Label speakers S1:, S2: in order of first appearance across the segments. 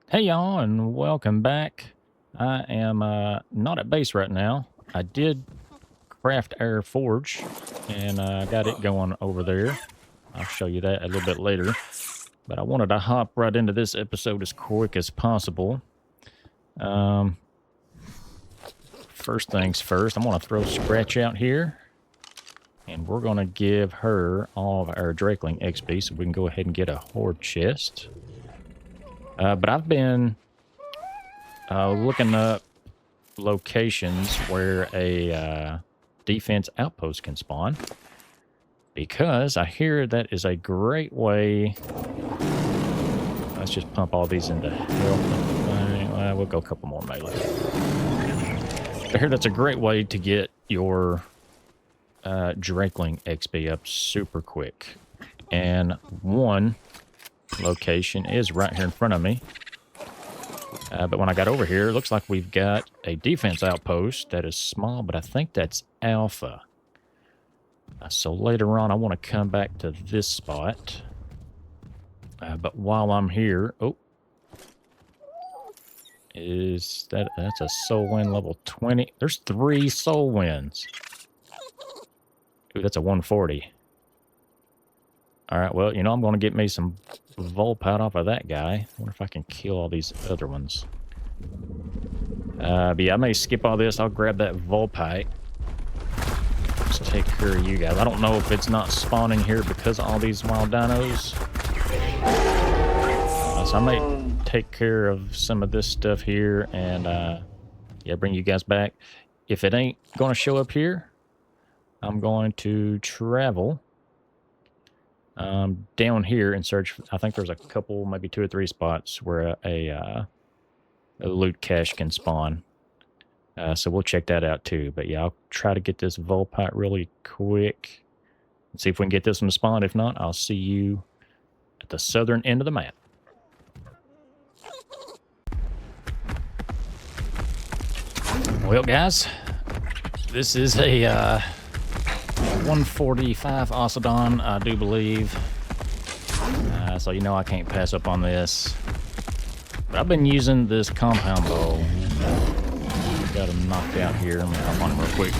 S1: Hey y'all, and welcome back. I am not at base right now. I did craft our forge, and got it going over there. I'll show you that a little bit later. But I wanted to hop right into this episode as quick as possible. First things first, I'm going to throw Scratch out here. And we're going to give her all of our Drakeling XP so we can go ahead and get a Horde chest. But I've been looking up locations where a defense outpost can spawn, because I hear that is a great way. Let's just pump all these into health. We'll go a couple more melee. I hear that's a great way to get your Drakeling XP up super quick. And one location is right here in front of me. But when I got over here, it looks like we've got a defense outpost that is small, but I think that's Alpha. So later on, I want to come back to this spot. But while I'm here... Oh. That's a soul wind level 20. There's 3 soul winds. Ooh, that's a 140. Alright, well, you know, I'm going to get me some Volpite off of that guy. I wonder if I can kill all these other ones. But yeah, I may skip all this. I'll grab that Volpite. Just take care of you guys. I don't know if it's not spawning here because of all these wild dinos. So I may take care of some of this stuff here and yeah, bring you guys back. If it ain't going to show up here, I'm going to travel down here and search. I think there's a couple, maybe 2 or 3 spots where a loot cache can spawn. So we'll check that out too. But yeah, I'll try to get this Volpite really quick and see if we can get this one to spawn. If not, I'll see you at the southern end of the map. Well, guys, this is a 145 Osodon, I do believe. So you know I can't pass up on this. But I've been using this compound bow. Got him knocked out here. Let me hop on him real quick.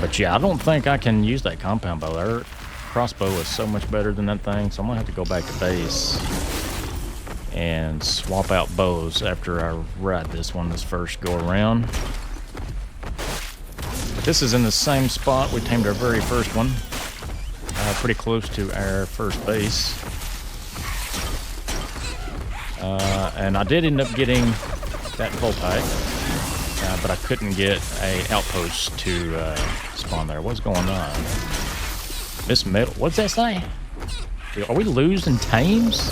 S1: But yeah, I don't think I can use that compound bow. Our crossbow is so much better than that thing, so I'm gonna have to go back to base and swap out bows after I ride this one this first go around. But this is in the same spot we tamed our very first one, pretty close to our first base. And I did end up getting that Volpite, but I couldn't get a outpost to spawn there. What's going on? Miss Metal, what's that say? Are we losing tames?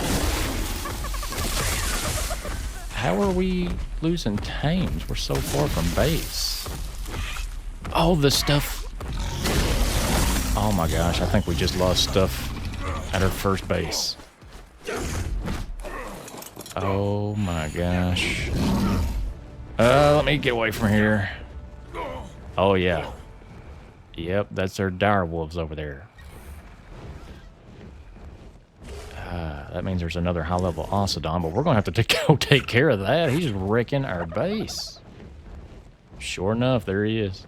S1: How are we losing tames? We're so far from base. Oh, the stuff. Oh my gosh, I think we just lost stuff at our first base. Oh my gosh. Let me get away from here. Oh yeah. Yep, that's our dire wolves over there. That means there's another high-level Osodon, but we're going to have to go take care of that. He's wrecking our base. Sure enough, there he is.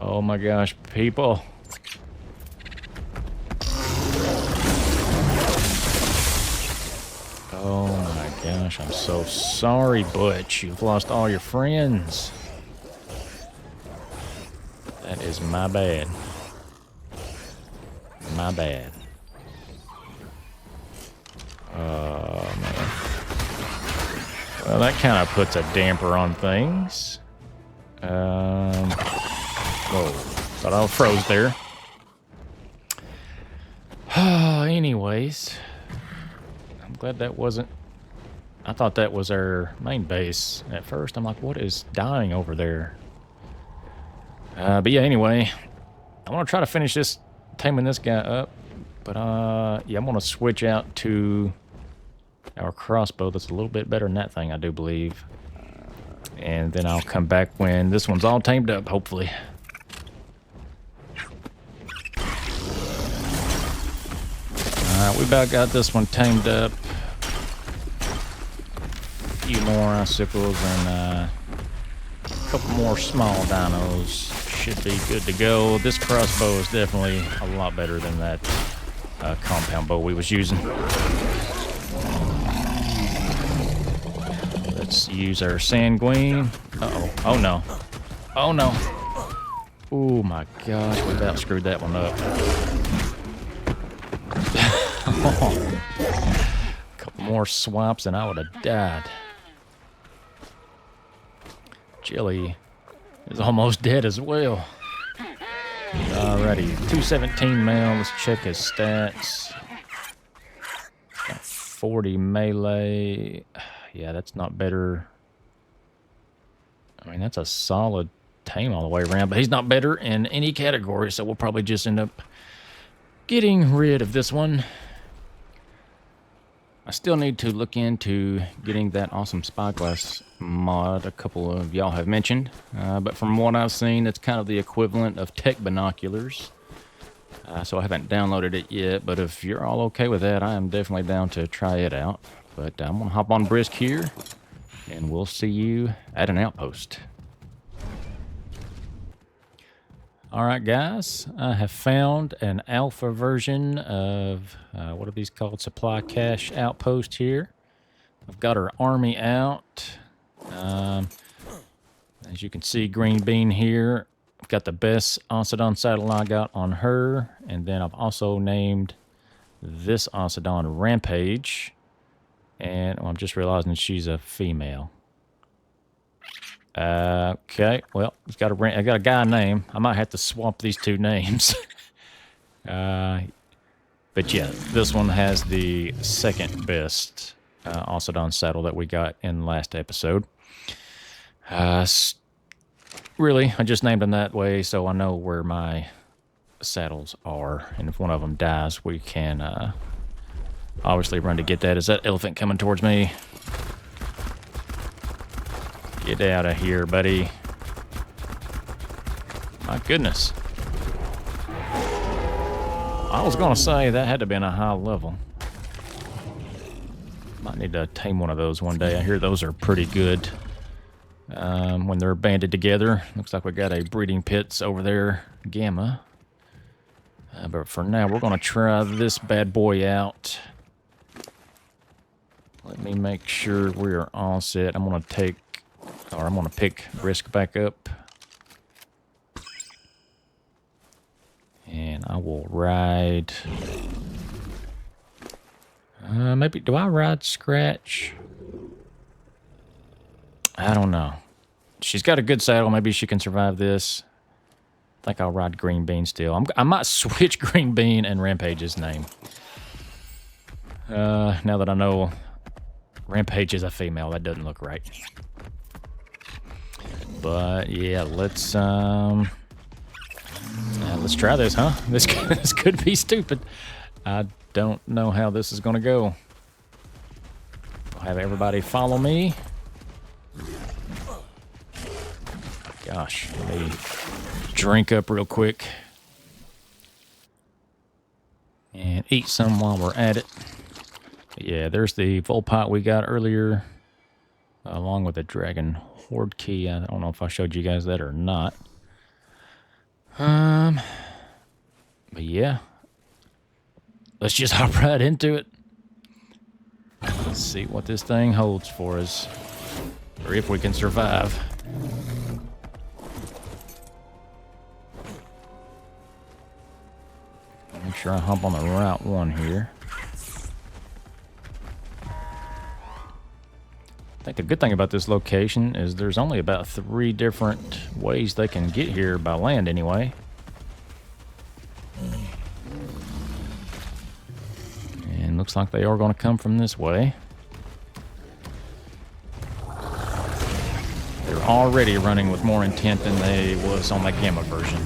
S1: Oh my gosh, people. Oh my gosh, I'm so sorry, Butch. You've lost all your friends. That is my bad. My bad. Oh, man. Well, that kind of puts a damper on things. Whoa. Thought I was froze there. Anyways. I'm glad that wasn't... I thought that was our main base at first. I'm like, what is dying over there? But yeah, anyway. I want to try to finish this, taming this guy up. But, yeah, I'm going to switch out to our crossbow that's a little bit better than that thing, I do believe. And then I'll come back when this one's all tamed up, hopefully. Alright, we about got this one tamed up. A few more icicles and a couple more small dinos. Should be good to go. This crossbow is definitely a lot better than that compound bow we was using. Let's use our sanguine. Uh-oh. Oh, no. Oh, no. Oh, my gosh. We about screwed that one up. A couple more swipes and I would have died. Jelly is almost dead as well. Alrighty, 217 mail. Let's check his stats. Got 40 melee. Yeah, that's not better. I mean, that's a solid tame all the way around, but he's not better in any category, so we'll probably just end up getting rid of this one. I still need to look into getting that awesome spyglass mod a couple of y'all have mentioned. But from what I've seen, it's kind of the equivalent of tech binoculars. So I haven't downloaded it yet, but if you're all okay with that, I am definitely down to try it out. But I'm going to hop on Brisk here, and we'll see you at an outpost. Alright guys, I have found an alpha version of, what are these called? Supply cache outpost here. I've got our army out. As you can see, Green Bean here. I've got the best Oncedon saddle I got on her. And then I've also named this Oncedon Rampage. And I'm just realizing she's a female. Okay, well, I got a guy name. I might have to swap these two names. But yeah, this one has the second best Oncedon saddle that we got in the last episode. Really, I just named them that way so I know where my saddles are. And if one of them dies, we can obviously run to get that. Is that elephant coming towards me? Get out of here, buddy. My goodness. I was going to say that had to have been a high level. Might need to tame one of those one day. I hear those are pretty good when they're banded together. Looks like we got a breeding pits over there, Gamma. But for now, we're going to try this bad boy out. Let me make sure we are all set. I'm going to pick Brisk back up. And I will ride... maybe... Do I ride Scratch? I don't know. She's got a good saddle. Maybe she can survive this. I think I'll ride Green Bean still. I might switch Green Bean and Rampage's name. Now that I know Rampage is a female, that doesn't look right. But yeah, let's try this, huh? This could be stupid. I don't know how this is gonna go. I'll have everybody follow me. Gosh, let me drink up real quick and eat some while we're at it. But yeah, there's the Volpot we got earlier, along with the Dragon Horde key. I don't know if I showed you guys that or not. But yeah, let's just hop right into it. Let's see what this thing holds for us, or if we can survive. Make sure I hop on the right one here. I think the good thing about this location is there's only about 3 different ways they can get here by land anyway. And looks like they are going to come from this way. They're already running with more intent than they was on the Gamma version.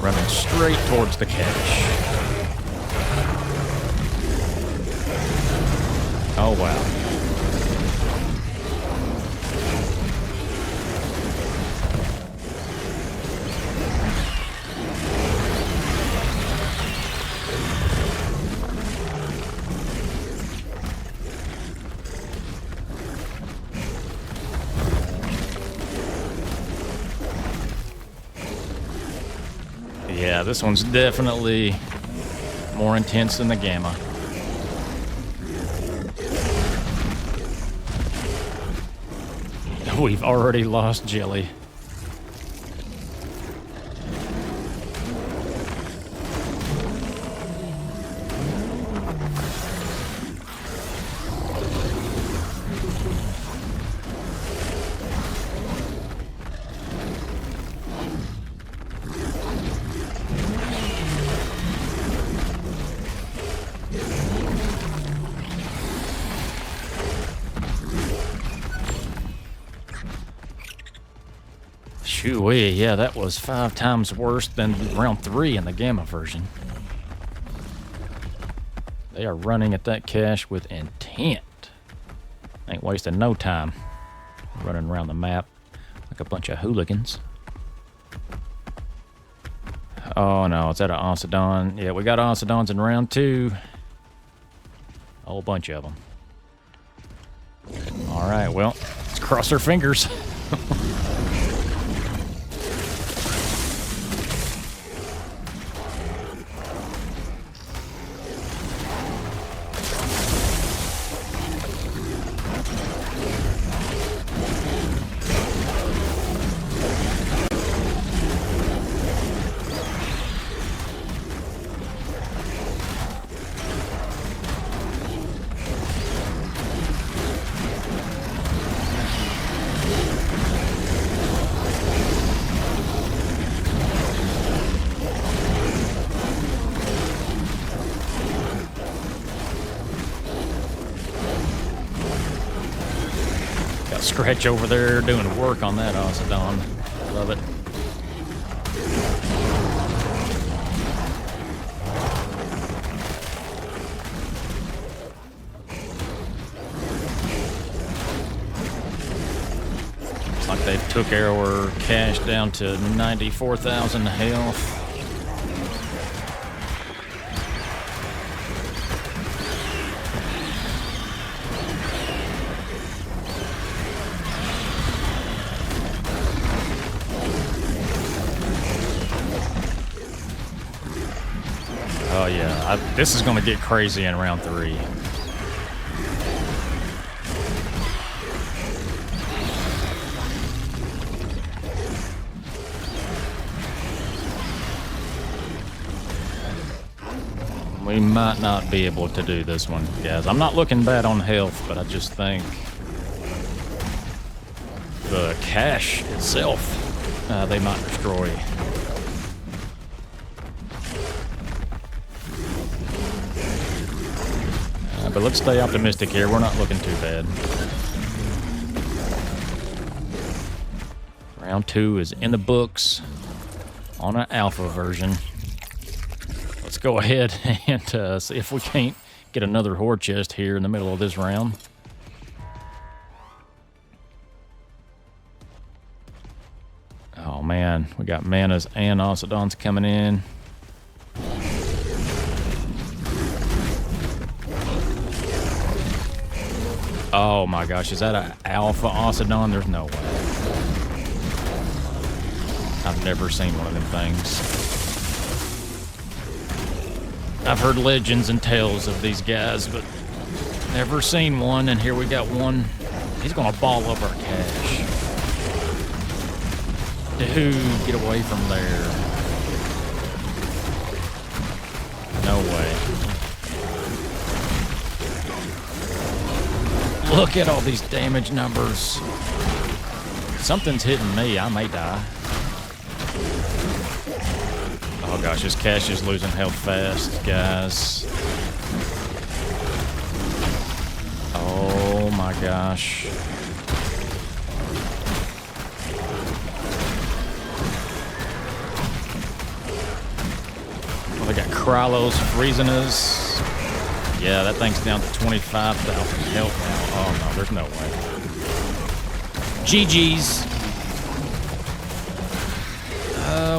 S1: Running straight towards the cache. Oh, wow. Yeah, this one's definitely more intense than the Gamma. We've already lost Jelly. Shoo-wee, yeah, that was 5 times worse than round 3 in the Gamma version. They are running at that cache with intent. Ain't wasting no time running around the map like a bunch of hooligans. Oh no, is that an Oncedon? Yeah, we got Oncedons in round 2. A whole bunch of them. Alright, well, let's cross our fingers. Scratch over there doing work on that Oncedon. Love it. Looks like they took our cache down to 94,000 health. Oh yeah, this is going to get crazy in round 3. We might not be able to do this one, guys. I'm not looking bad on health, but I just think the cache itself, they might destroy. But let's stay optimistic here. We're not looking too bad. Round 2 is in the books on an alpha version. Let's go ahead and see if we can't get another horde chest here in the middle of this round. Oh man, we got Manas and Oncedons coming in. Oh my gosh, is that an alpha Oncedon? There's no way. I've never seen one of them things. I've heard legends and tales of these guys, but never seen one, and here we got one. He's gonna ball up our cache. Dude, get away from there. No way. Look at all these damage numbers. Something's hitting me. I may die. Oh gosh, this cache is losing health fast, guys. Oh my gosh. Well, they got Krylos freezing us. Yeah, that thing's down to 25,000 health now. Oh no, there's no way. GG's.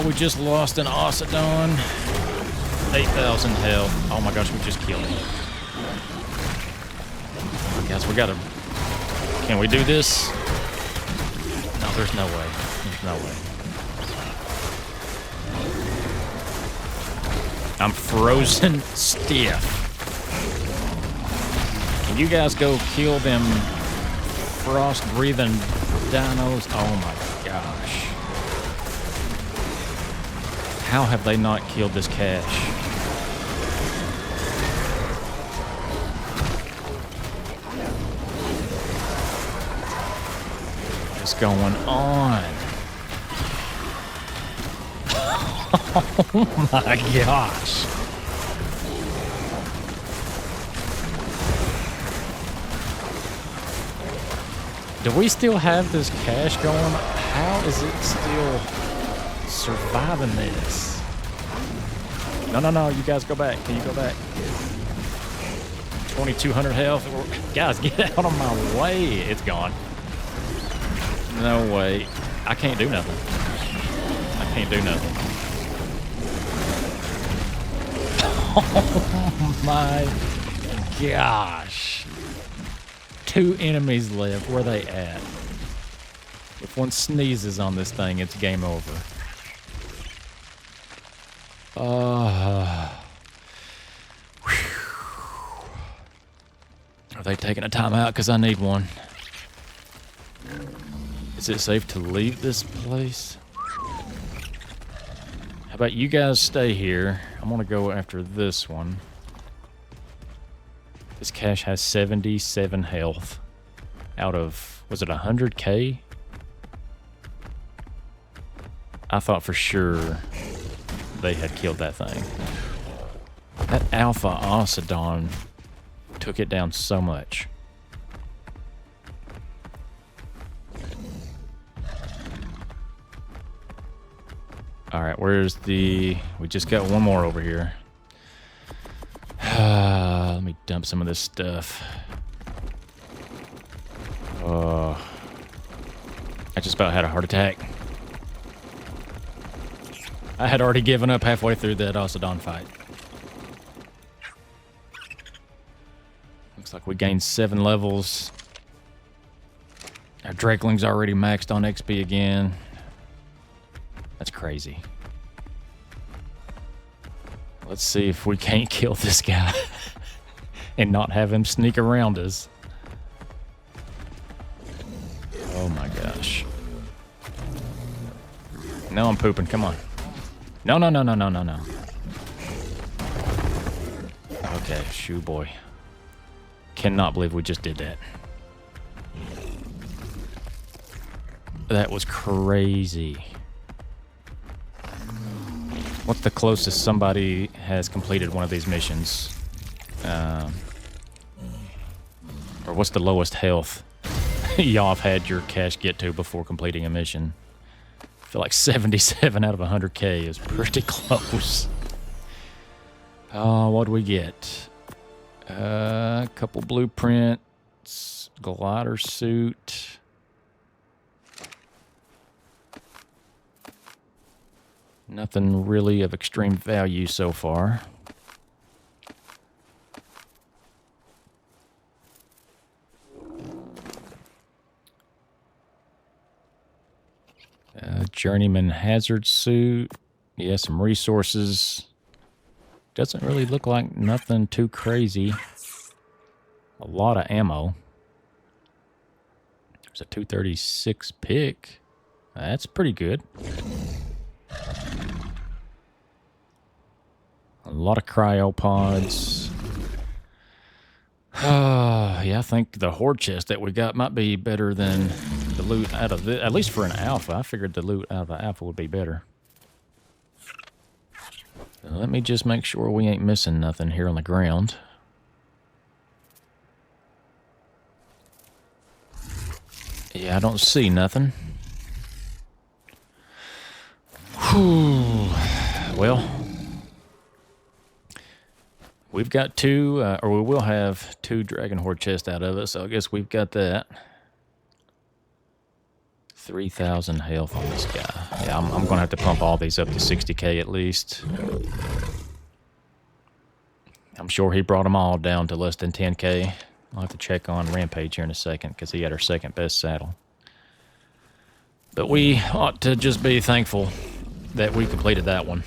S1: We just lost an Oncedon. 8,000 health. Oh my gosh, we just killed him. Oh, guys, we gotta... Can we do this? No, there's no way. There's no way. I'm frozen stiff. Can you guys go kill them frost-breathing dinos? Oh my gosh. How have they not killed this cache? What's going on? Oh my gosh. Do we still have this cache going? How is it still surviving this? No, you guys go back. Can you go back? 2,200 health. Guys, get out of my way. It's gone. No way. I can't do nothing. I can't do nothing. Oh my gosh. 2 enemies left. Where are they at? If one sneezes on this thing, it's game over. Are they taking a time out? Because I need one. Is it safe to leave this place? How about you guys stay here? I'm going to go after this one. This cache has 77 health out of, was it 100k? I thought for sure they had killed that thing. That Alpha Osidon took it down so much. Alright, where's the... We just got one more over here. Let me dump some of this stuff. I just about had a heart attack. I had already given up halfway through that Osidon fight. Looks like we gained 7 levels. Our Drakeling's already maxed on XP again. That's crazy. Let's see if we can't kill this guy and not have him sneak around us. Oh my gosh. No, I'm pooping. Come on. No. Okay, shoo boy. Cannot believe we just did that. That was crazy. What's the closest somebody has completed one of these missions? Or what's the lowest health y'all have had your cache get to before completing a mission? I feel like 77 out of 100k is pretty close. What'd we get? A couple blueprints, glider suit. Nothing really of extreme value so far. Journeyman hazard suit. Yeah, some resources. Doesn't really look like nothing too crazy. A lot of ammo. There's a 236 pick. That's pretty good. A lot of cryopods. Yeah, I think the horde chest that we got might be better than the loot out of this. At least for an alpha. I figured the loot out of the alpha would be better. Let me just make sure we ain't missing nothing here on the ground. Yeah, I don't see nothing. Whew. Well, we've got 2, or we will have 2 Dragon Horde chests out of it, so I guess we've got that. 3,000 health on this guy. Yeah, I'm going to have to pump all these up to 60k at least. I'm sure he brought them all down to less than 10k. I'll have to check on Rampage here in a second because he had our second best saddle. But we ought to just be thankful that we completed that one.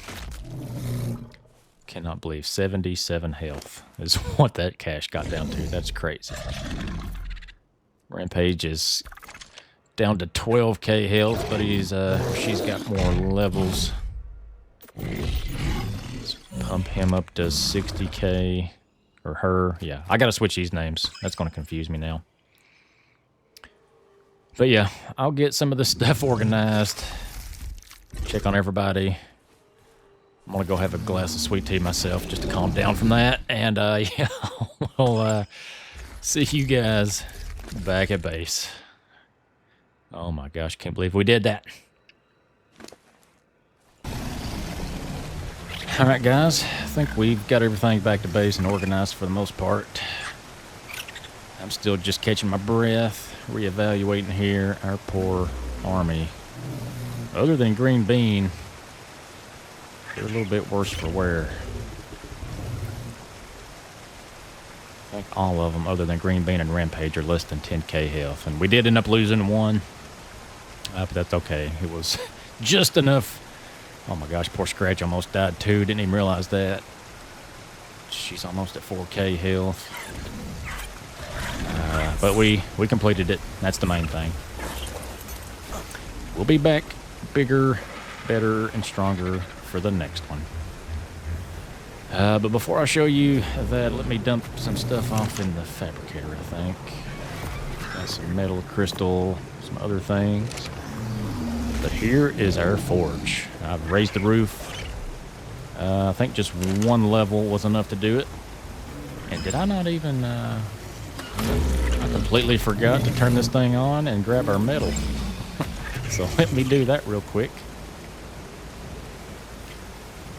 S1: Cannot believe 77 health is what that cash got down to. That's crazy. Rampage is down to 12k health, but she's got more levels. Let's pump him up to 60k, or her. Yeah, I gotta switch these names. That's gonna confuse me now. But yeah, I'll get some of this stuff organized. Check on everybody. I'm gonna go have a glass of sweet tea myself just to calm down from that. And yeah, we'll see you guys back at base. Oh my gosh, can't believe we did that. Alright guys, I think we've got everything back to base and organized for the most part. I'm still just catching my breath, reevaluating here. Our poor army. Other than Green Bean, they're a little bit worse for wear. I think all of them, other than Green Bean and Rampage, are less than 10k health. And we did end up losing one, but that's okay. It was just enough. Oh my gosh, poor Scratch almost died too. Didn't even realize that. She's almost at 4k health. But we completed it. That's the main thing. We'll be back bigger, better, and stronger for the next one. But before I show you that, let me dump some stuff off in the fabricator, I think. Got some metal, crystal, some other things. But here is our forge. I've raised the roof. I think just one level was enough to do it. And did I not even... I completely forgot to turn this thing on and grab our metal. So let me do that real quick.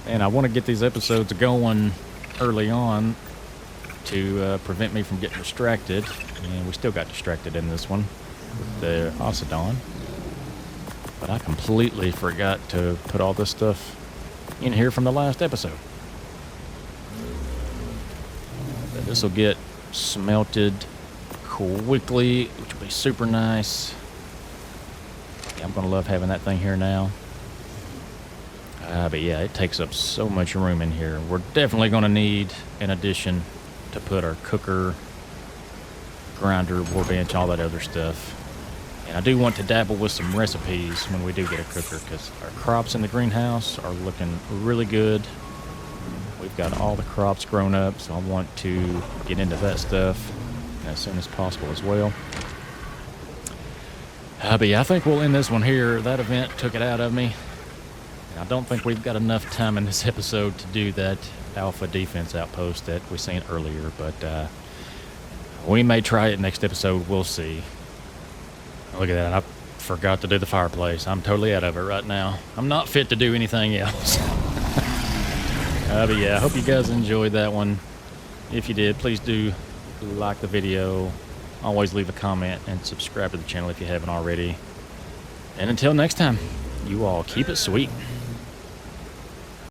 S1: And I want to get these episodes going early on to prevent me from getting distracted. And we still got distracted in this one with the Occidon. But I completely forgot to put all this stuff in here from the last episode. This will get smelted quickly, which will be super nice. Yeah, I'm going to love having that thing here now. But yeah, it takes up so much room in here. We're definitely going to need an addition to put our cooker, grinder, workbench, all that other stuff. And I do want to dabble with some recipes when we do get a cooker, because our crops in the greenhouse are looking really good. We've got all the crops grown up, so I want to get into that stuff as soon as possible as well. But yeah, I think we'll end this one here. That event took it out of me. And I don't think we've got enough time in this episode to do that alpha defense outpost that we seen earlier, but we may try it next episode. We'll see. Look at that. I forgot to do the fireplace. I'm totally out of it right now. I'm not fit to do anything else. But yeah, I hope you guys enjoyed that one. If you did, please do like the video. Always leave a comment and subscribe to the channel if you haven't already. And until next time, you all keep it sweet.